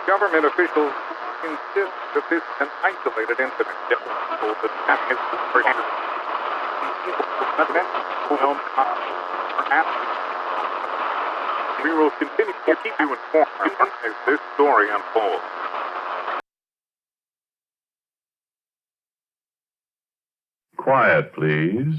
Government officials insist that this is an isolated incident. That happens for we will continue to keep you informed as this story unfolds. Quiet, please.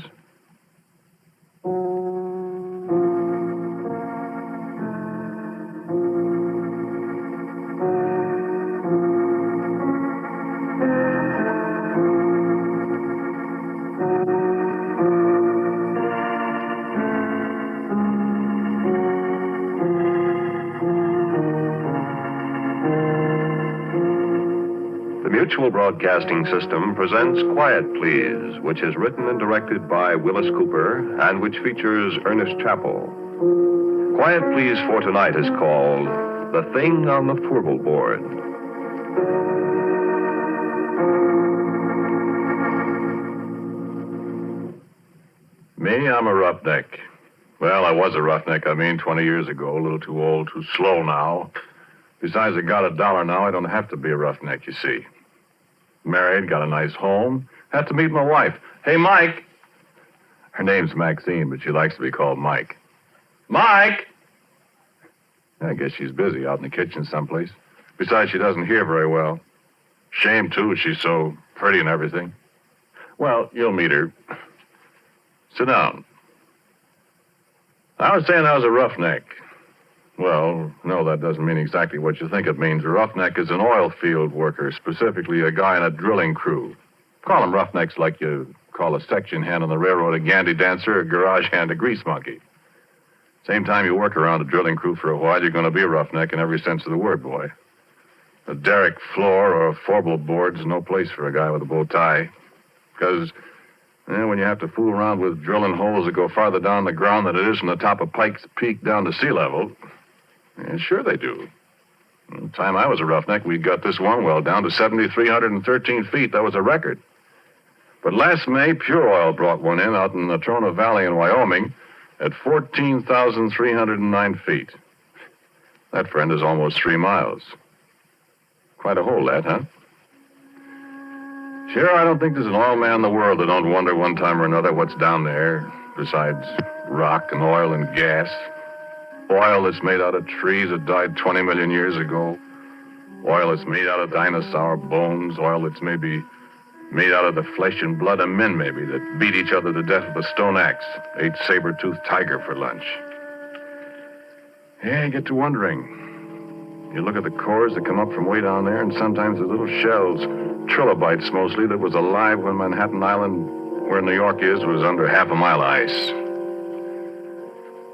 The Mutual Broadcasting System presents Quiet Please, which is written and directed by Willis Cooper and which features Ernest Chappell. Quiet Please for tonight is called The Thing on the Fourble Board. Me, I'm a roughneck. Well, I was a roughneck, 20 years ago. A little too old, too slow now. Besides, I got $1 now. I don't have to be a roughneck, you see. Married, got a nice home. Had to meet my wife. Hey, Mike. Her name's Maxine, but she likes to be called Mike. Mike! I guess she's busy out in the kitchen someplace. Besides, she doesn't hear very well. Shame, too. She's so pretty and everything. Well, you'll meet her. Sit down. I was saying I was a roughneck. Well, no, that doesn't mean exactly what you think it means. A roughneck is an oil field worker, specifically a guy in a drilling crew. Call them roughnecks like you call a section hand on the railroad a gandy dancer, a garage hand a grease monkey. Same time you work around a drilling crew for a while, you're going to be a roughneck in every sense of the word, boy. A derrick floor or a Fourble board's no place for a guy with a bow tie. Because when you have to fool around with drilling holes that go farther down the ground than it is from the top of Pike's Peak down to sea level... Yeah, sure they do. The time I was a roughneck, we got this one well down to 7,313 feet. That was a record. But last May, Pure Oil brought one in out in the Natrona Valley in Wyoming at 14,309 feet. That, friend, is almost 3 miles. Quite a hole, that, huh? Sure, I don't think there's an oil man in the world that don't wonder one time or another what's down there, besides rock and oil and gas. Oil that's made out of trees that died 20 million years ago. Oil that's made out of dinosaur bones. Oil that's maybe made out of the flesh and blood of men, maybe, that beat each other to death with a stone axe, ate saber-toothed tiger for lunch. Yeah, you get to wondering. You look at the cores that come up from way down there, and sometimes the little shells, trilobites mostly, that was alive when Manhattan Island, where New York is, was under half a mile of ice.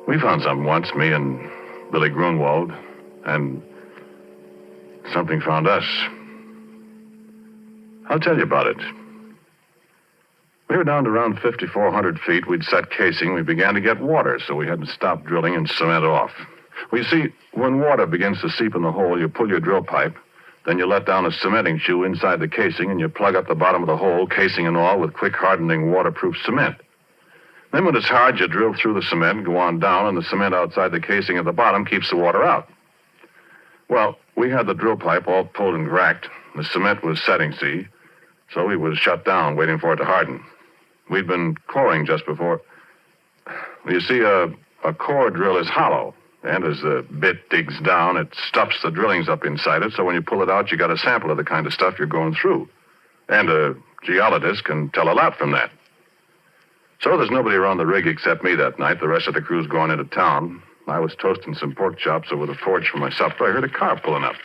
We found something once, me and Billy Grunwald, and something found us. I'll tell you about it. We were down to around 5,400 feet. We'd set casing. We began to get water, so we had to stop drilling and cement off. Well, you see, when water begins to seep in the hole, you pull your drill pipe, then you let down a cementing shoe inside the casing, and you plug up the bottom of the hole, casing and all, with quick-hardening, waterproof cement. Then when it's hard, you drill through the cement and go on down, and the cement outside the casing at the bottom keeps the water out. Well, we had the drill pipe all pulled and racked. The cement was setting, see? So we was shut down, waiting for it to harden. We'd been coring just before. You see, a core drill is hollow, and as the bit digs down, it stuffs the drillings up inside it, so when you pull it out, you got a sample of the kind of stuff you're going through. And a geologist can tell a lot from that. So there's nobody around the rig except me that night. The rest of the crew's going into town. I was toasting some pork chops over the forge for my supper. I heard a car pulling up.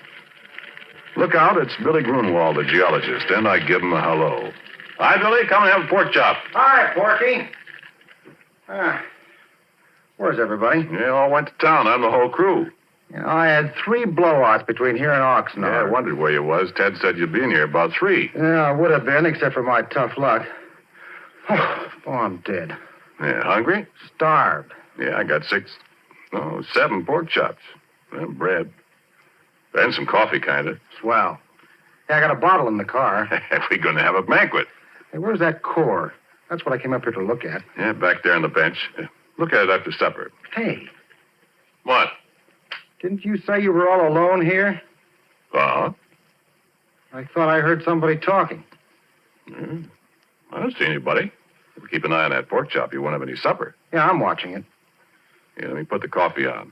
Look out, it's Billy Grunwald, the geologist, and I give him a hello. Hi, Billy. Come and have a pork chop. Hi, Porky. Where's everybody? Yeah, all went to town. I'm the whole crew. You know, I had 3 blowouts between here and Oxnard. Yeah, I wondered where you was. Ted said you'd be in here about 3. Yeah, I would have been, except for my tough luck. Oh, I'm dead. Yeah, hungry? Starved. Yeah, I got 7 pork chops. And bread. And some coffee, kind of. Swell. Yeah, I got a bottle in the car. We're going to have a banquet. Hey, where's that core? That's what I came up here to look at. Yeah, back there on the bench. Look at it after supper. Hey. What? Didn't you say you were all alone here? Uh-huh. I thought I heard somebody talking. I don't see anybody. Keep an eye on that pork chop. You won't have any supper. Yeah, I'm watching it. Here, let me put the coffee on.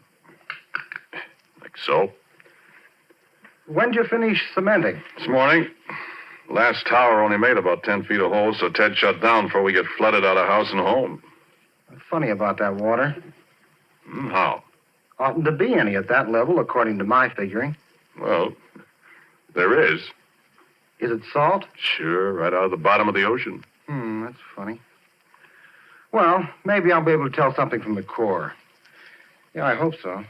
Like so. When'd you finish cementing? This morning. Last tower only made about 10 feet of holes, so Ted shut down before we get flooded out of house and home. Funny about that water. How? Oughtn't to be any at that level, according to my figuring. Well, there is. Is it salt? Sure, right out of the bottom of the ocean. That's funny. Well, maybe I'll be able to tell something from the core. Yeah, I hope so.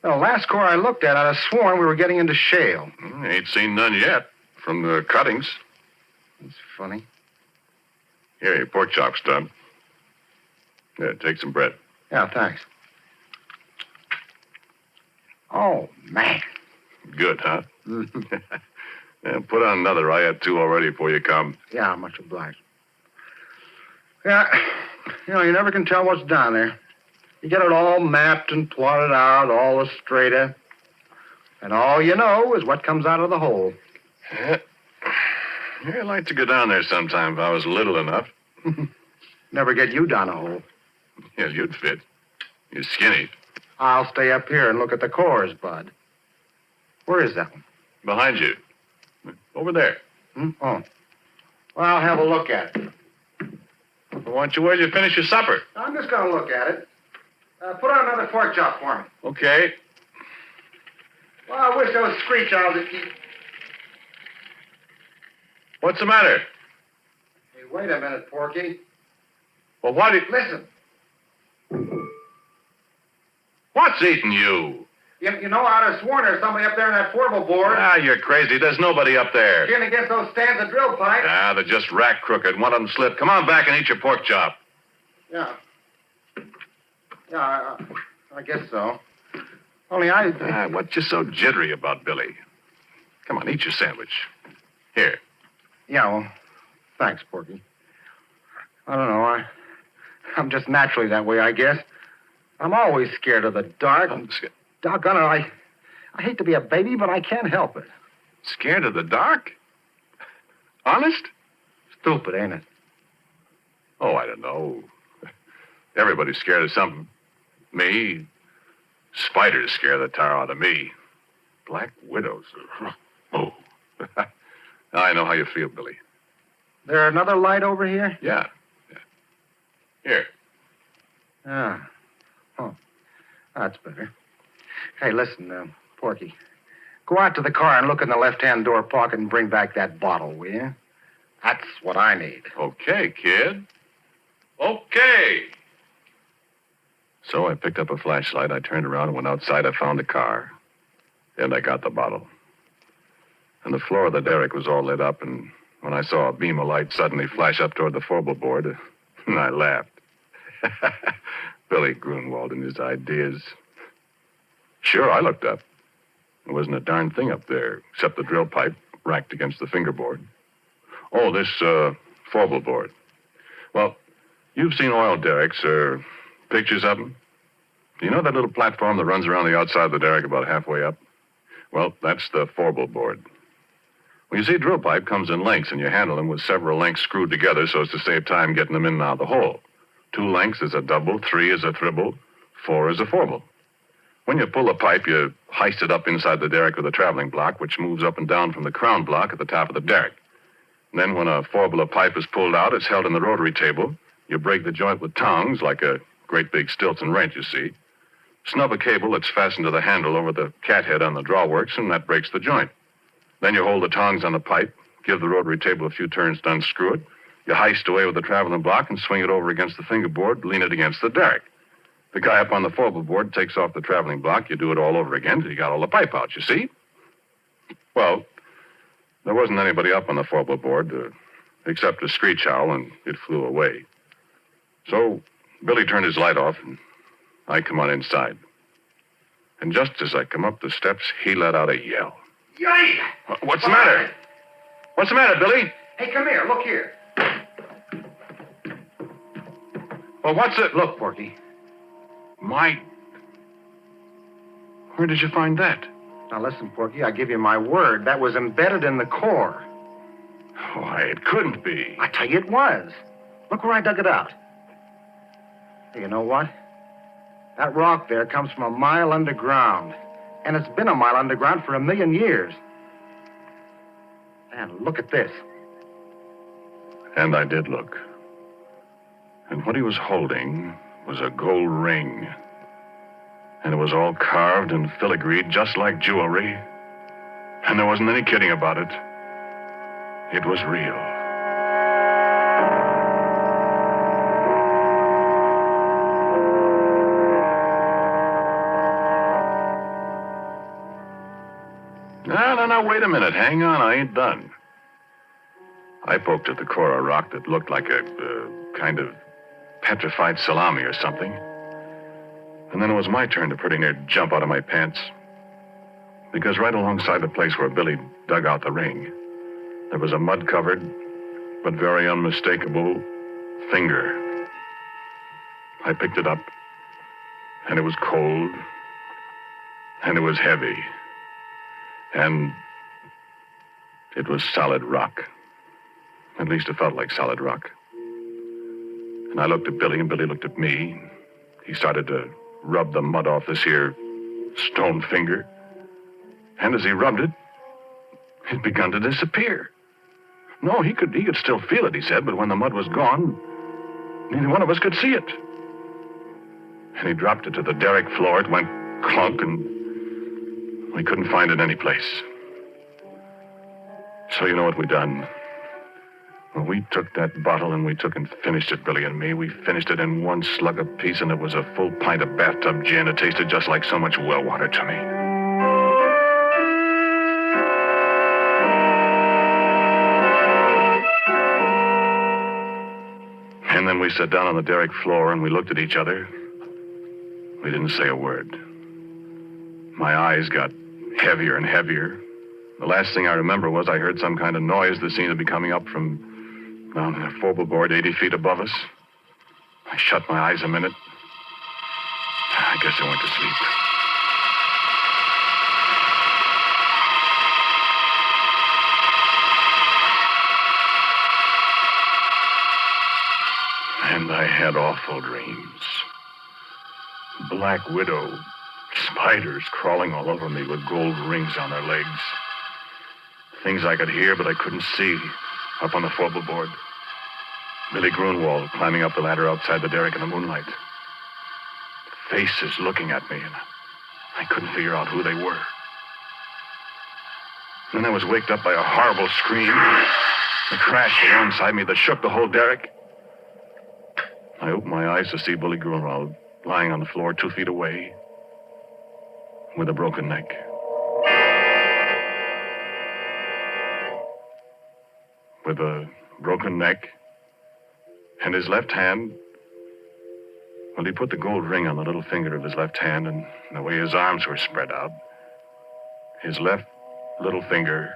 Well, last core I looked at, I'd have sworn we were getting into shale. Ain't seen none yet from the cuttings. That's funny. Here, your pork chop's done. Yeah, take some bread. Yeah, thanks. Oh, man. Good, huh? Yeah, put on another. I had 2 already before you come. Yeah, much obliged. Yeah, you never can tell what's down there. You get it all mapped and plotted out, all the strata. And all you know is what comes out of the hole. Yeah, I'd like to go down there sometime if I was little enough. Never get you down a hole. Yeah, you'd fit. You're skinny. I'll stay up here and look at the cores, Bud. Where is that one? Behind you. Over there. Oh. Well, I'll have a look at it. Well, why don't you wait till you finish your supper? I'm just going to look at it. Put on another pork chop for me. Okay. Well, I wish those screech owls would keep... What's the matter? Hey, wait a minute, Porky. Well, why did... Listen. What's eating you? You know, I'd have sworn there's somebody up there in that Fourble Board. Ah, you're crazy. There's nobody up there. Again against those stands of drill pipe. Ah, they're just rack crooked. One of them slipped. Come on back and eat your pork chop. Yeah. Yeah, I guess so. Only I... Ah, what you so jittery about, Billy? Come on, eat your sandwich. Here. Yeah, well, thanks, Porky. I don't know. I'm just naturally that way, I guess. I'm always scared of the dark. Doggone it, I hate to be a baby, but I can't help it. Scared of the dark? Honest? Stupid, ain't it? Oh, I don't know. Everybody's scared of something. Me. Spiders scare the tar out of me. Black widows. Oh. I know how you feel, Billy. There another light over here? Yeah. Here. Ah. Oh. That's better. Hey, listen, Porky. Go out to the car and look in the left-hand door pocket and bring back that bottle, will you? That's what I need. Okay, kid. Okay. So I picked up a flashlight. I turned around and went outside. I found the car. And I got the bottle. And the floor of the derrick was all lit up, and when I saw a beam of light suddenly flash up toward the Fourble Board, I laughed. Billy Grunwald and his ideas. Sure, I looked up. There wasn't a darn thing up there, except the drill pipe racked against the fingerboard. Oh, this, Fourble Board. Well, you've seen oil derricks, or pictures of them. Do you know that little platform that runs around the outside of the derrick about halfway up? Well, that's the Fourble Board. Well, you see, a drill pipe comes in lengths, and you handle them with several lengths screwed together so as to save time getting them in and out of the hole. 2 lengths is a double, 3 is a triple, 4 is a Fourble. When you pull the pipe, you heist it up inside the derrick with a traveling block, which moves up and down from the crown block at the top of the derrick. And then when a Fourble of pipe is pulled out, it's held in the rotary table. You break the joint with tongs, like a great big Stilton wrench, you see. Snub a cable that's fastened to the handle over the cathead on the drawworks, and that breaks the joint. Then you hold the tongs on the pipe, give the rotary table a few turns to unscrew it. You heist away with the traveling block and swing it over against the fingerboard, lean it against the derrick. The guy up on the Fourble Board takes off the traveling block. You do it all over again till you got all the pipe out, you see? Well, there wasn't anybody up on the Fourble Board except a screech owl, and it flew away. So Billy turned his light off, and I come on inside. And just as I come up the steps, he let out a yell. Yay! What's the matter? What's the matter, Billy? Hey, come here. Look here. Well, what's it? Look, Porky. My... Where did you find that? Now, listen, Porky, I give you my word. That was embedded in the core. Why, it couldn't be. I tell you it was. Look where I dug it out. Hey, you know what? That rock there comes from a mile underground. And it's been a mile underground for 1,000,000 years. And look at this. And I did look. And what he was holding was a gold ring. And it was all carved and filigreed just like jewelry. And there wasn't any kidding about it. It was real. No, wait a minute. Hang on, I ain't done. I poked at the core of rock that looked like a kind of petrified salami or something. And then it was my turn to pretty near jump out of my pants. Because right alongside the place where Billy dug out the ring, there was a mud-covered, but very unmistakable finger. I picked it up, and it was cold, and it was heavy, and it was solid rock. At least it felt like solid rock. And I looked at Billy, and Billy looked at me. He started to rub the mud off this here stone finger. And as he rubbed it, it begun to disappear. No, he could still feel it, he said, but when the mud was gone, neither one of us could see it. And he dropped it to the derrick floor. It went clunk, and we couldn't find it any place. So you know what we done? Well, we took that bottle and we took and finished it, Billy and me. We finished it in one slug apiece, and it was a full pint of bathtub gin. It tasted just like so much well water to me. And then we sat down on the derrick floor and we looked at each other. We didn't say a word. My eyes got heavier and heavier. The last thing I remember was I heard some kind of noise that seemed to be coming up from down the Fourble Board 80 feet above us. I shut my eyes a minute. I guess I went to sleep. And I had awful dreams. Black widow, spiders crawling all over me with gold rings on their legs. Things I could hear, but I couldn't see up on the Fourble Board. Billy Grunwald climbing up the ladder outside the derrick in the moonlight. Faces looking at me, and I couldn't figure out who they were. Then I was waked up by a horrible scream. A crash alongside me that shook the whole derrick. I opened my eyes to see Billy Grunwald lying on the floor 2 feet away with a broken neck. With a broken neck and his left hand, well, he put the gold ring on the little finger of his left hand, and the way his arms were spread out, his left little finger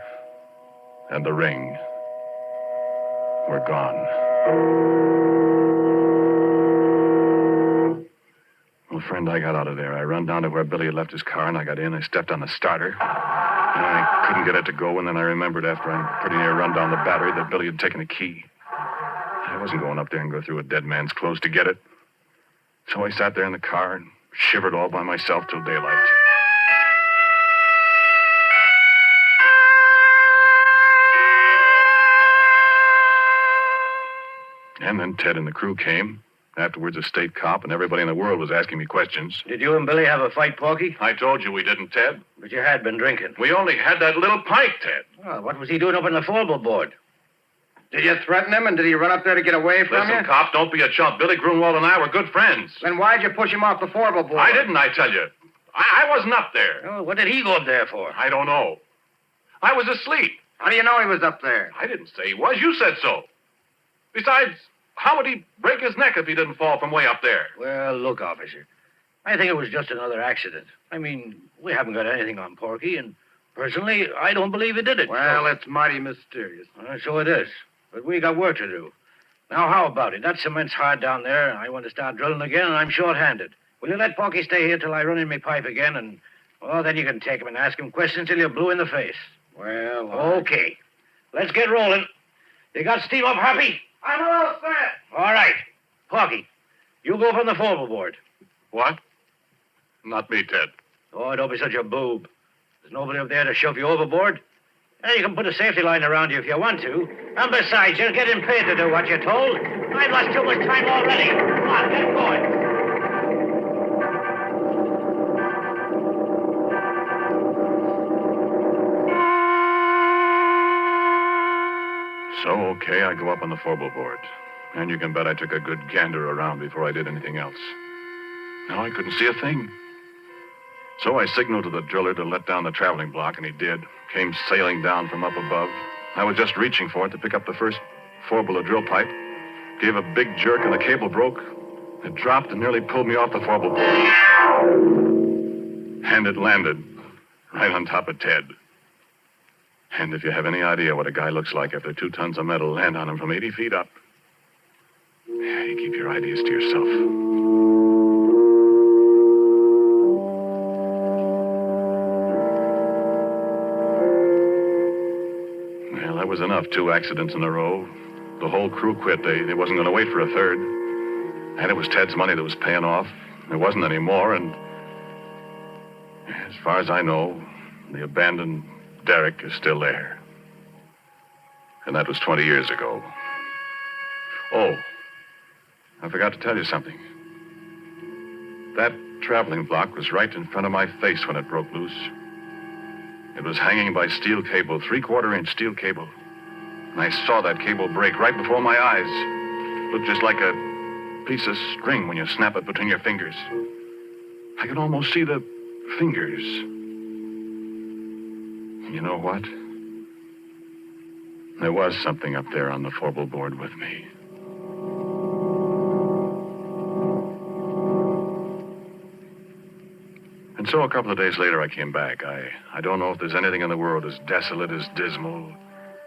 and the ring were gone. Well, friend, I got out of there. I run down to where Billy had left his car, and I got in. I stepped on the starter, and I couldn't get it to go, and then I remembered after I pretty near run down the battery that Billy had taken the key. I wasn't going up there and go through a dead man's clothes to get it. So I sat there in the car and shivered all by myself till daylight. And then Ted and the crew came. Afterwards, a state cop, and everybody in the world was asking me questions. Did you and Billy have a fight, Porky? I told you we didn't, Ted. But you had been drinking. We only had that little pint, Ted. Well, what was he doing up on the Fourble Board? Did you threaten him, and did he run up there to get away from you? Listen, cop, don't be a chump. Billy Grunwald and I were good friends. Then why'd you push him off the Fourble Board? I didn't, I tell you. I wasn't up there. Oh, what did he go up there for? I don't know. I was asleep. How do you know he was up there? I didn't say he was. You said so. Besides, how would he break his neck if he didn't fall from way up there? Well, look, officer. I think it was just another accident. I mean, we haven't got anything on Porky, and personally, I don't believe he did it. Well, it's mighty mysterious. So it is. But we got work to do. Now, how about it? That cement's hard down there, and I want to start drilling again, and I'm short-handed. Will you let Porky stay here till I run in my pipe again, and Oh, then you can take him and ask him questions till you're blue in the face. Well, Okay. Let's get rolling. You got steam up, Happy? I'm all set. All right. Porky, you go from the Fourble Board. What? Not me, Ted. Oh, don't be such a boob. There's nobody up there to shove you overboard. And you can put a safety line around you if you want to. And besides, you're getting paid to do what you're told. I've lost too much time already. Come on, get going. So, okay, I go up on the Fourble Board. And you can bet I took a good gander around before I did anything else. No, I couldn't see a thing. So I signaled to the driller to let down the traveling block, and he did. Came sailing down from up above. I was just reaching for it to pick up the first Fourble of drill pipe. Gave a big jerk, and the cable broke. It dropped and nearly pulled me off the Fourble Board. And it landed right on top of Ted. And if you have any idea what a guy looks like after 2 tons of metal land on him from 80 feet up, yeah, you keep your ideas to yourself. Well, that was enough. 2 accidents in a row. The whole crew quit. They wasn't going to wait for a third. And it was Ted's money that was paying off. There wasn't any more, and as far as I know, the abandoned derrick is still there. And that was 20 years ago. Oh, I forgot to tell you something. That traveling block was right in front of my face when it broke loose. It was hanging by steel cable, 3/4-inch steel cable. And I saw that cable break right before my eyes. Looked just like a piece of string when you snap it between your fingers. I could almost see the fingers. You know what? There was something up there on the Fourble Board with me. And so a couple of days later, I came back. I don't know if there's anything in the world as desolate, as dismal,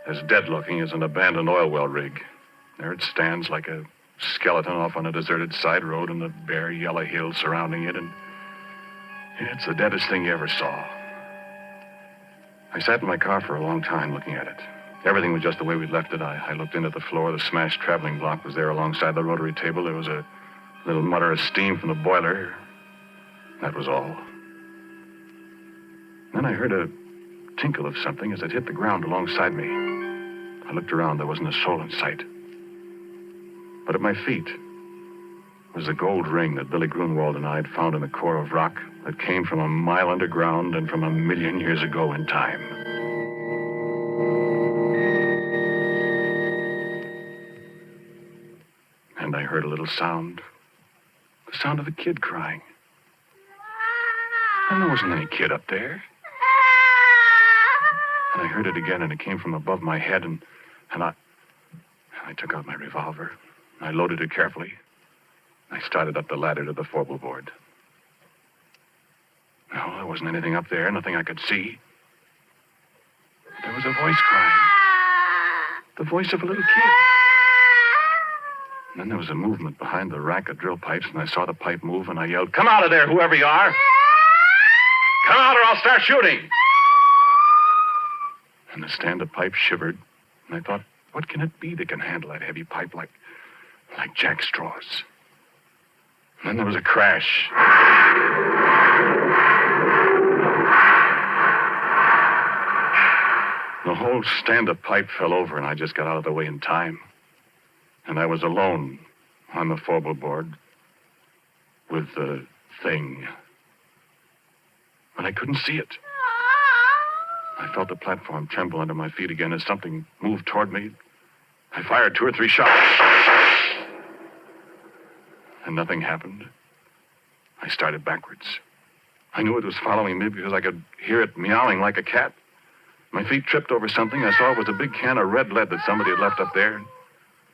as dead-looking as an abandoned oil well rig. There it stands like a skeleton off on a deserted side road in the bare yellow hills surrounding it, and it's the deadest thing you ever saw. I sat in my car for a long time looking at it. Everything was just the way we'd left it. I looked into the floor. The smashed traveling block was there alongside the rotary table. There was a little mutter of steam from the boiler. That was all. Then I heard a tinkle of something as it hit the ground alongside me. I looked around. There wasn't a soul in sight. But at my feet was the gold ring that Billy Grunwald and I had found in the core of rock that came from a mile underground and from 1,000,000 years ago in time. And I heard a little sound. The sound of a kid crying. And there wasn't any kid up there. And I heard it again, and it came from above my head, and I took out my revolver. I loaded it carefully. I started up the ladder to the Fourble Board. No, there wasn't anything up there, nothing I could see. There was a voice crying. The voice of a little kid. And then there was a movement behind the rack of drill pipes, and I saw the pipe move, and I yelled, "Come out of there, whoever you are! Come out or I'll start shooting!" And the stand-up pipe shivered, and I thought, what can it be that can handle that heavy pipe like jack straws? And then there was a crash. The whole stand-up pipe fell over, and I just got out of the way in time. And I was alone on the Fourble Board with the thing. But I couldn't see it. I felt the platform tremble under my feet again as something moved toward me. I fired 2 or 3 shots. And nothing happened. I started backwards. I knew it was following me because I could hear it meowing like a cat. My feet tripped over something. I saw it was a big can of red lead that somebody had left up there.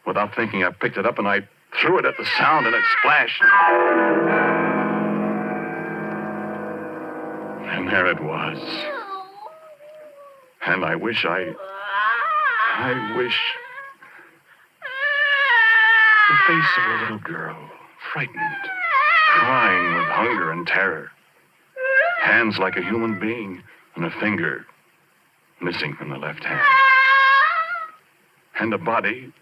Without thinking, I picked it up and I threw it at the sound, and it splashed. And there it was. And I wish the face of a little girl, frightened, crying with hunger and terror. Hands like a human being, and a finger missing from the left hand. And the body.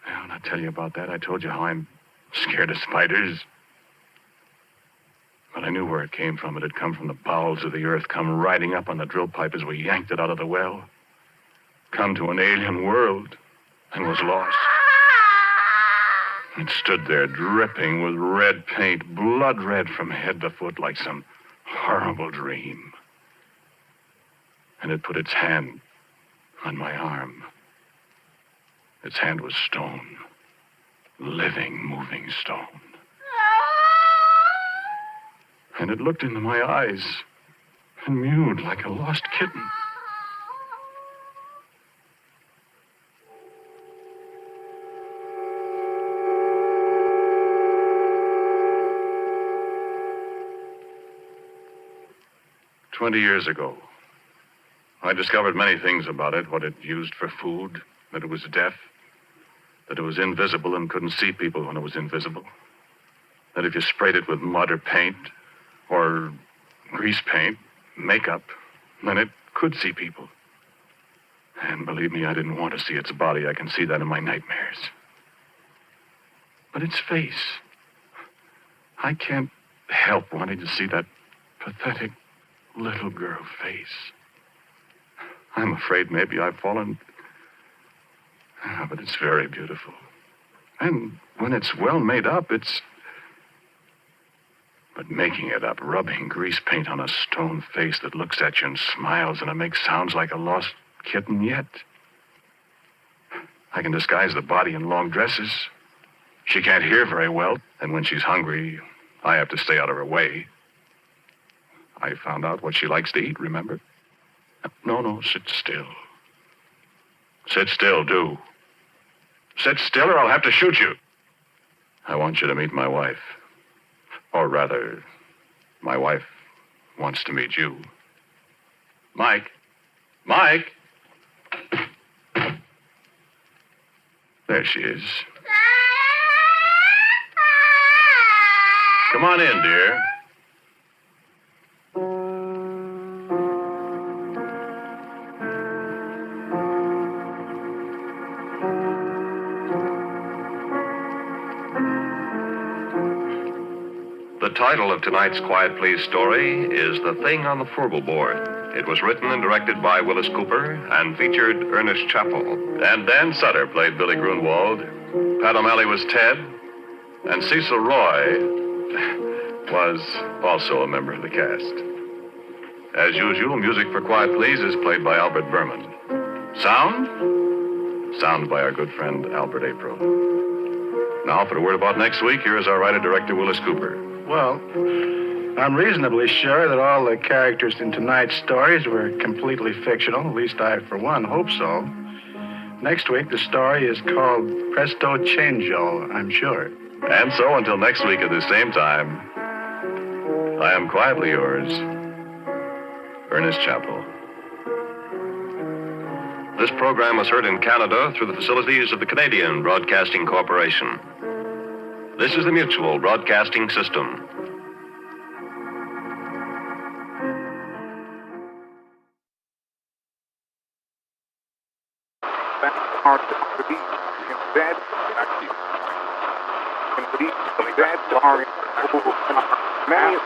Well, I'll tell you about that. I told you how I'm scared of spiders. But I knew where it came from. It had come from the bowels of the earth, come riding up on the drill pipe as we yanked it out of the well. Come to an alien world, and was lost. It stood there dripping with red paint, blood red from head to foot like some horrible dream. And it put its hand on my arm. Its hand was stone, living, moving stone. And it looked into my eyes and mewed like a lost kitten. "20 years ago, I discovered many things about it, what it used for food, that it was deaf, that it was invisible and couldn't see people when it was invisible, that if you sprayed it with mud or paint, or grease paint, makeup, then it could see people. And believe me, I didn't want to see its body. I can see that in my nightmares. But its face, I can't help wanting to see that pathetic little girl face. I'm afraid maybe I've fallen. But it's very beautiful. And when it's well made up, it's... But making it up, rubbing grease paint on a stone face that looks at you and smiles, and it makes sounds like a lost kitten yet. I can disguise the body in long dresses. She can't hear very well, and when she's hungry, I have to stay out of her way. I found out what she likes to eat, remember? No, sit still. Sit still, do. Sit still or I'll have to shoot you. I want you to meet my wife. Or rather, my wife wants to meet you. Mike? Mike? There she is. Come on in, dear. The title of tonight's Quiet Please story is The Thing on the Fourble Board. It was written and directed by Willis Cooper and featured Ernest Chappell. And Dan Sutter played Billy Grunwald. Pat O'Malley was Ted. And Cecil Roy was also a member of the cast. As usual, music for Quiet Please is played by Albert Berman. Sound by our good friend Albert April. Now, for a word about next week, here is our writer-director, Willis Cooper. Well, I'm reasonably sure that all the characters in tonight's stories were completely fictional. At least I, for one, hope so. Next week, the story is called Presto Changeo, I'm sure. And so, until next week at the same time, I am quietly yours, Ernest Chappell. This program was heard in Canada through the facilities of the Canadian Broadcasting Corporation. This is the Mutual Broadcasting System. That's hard to be instead active. Complete that are many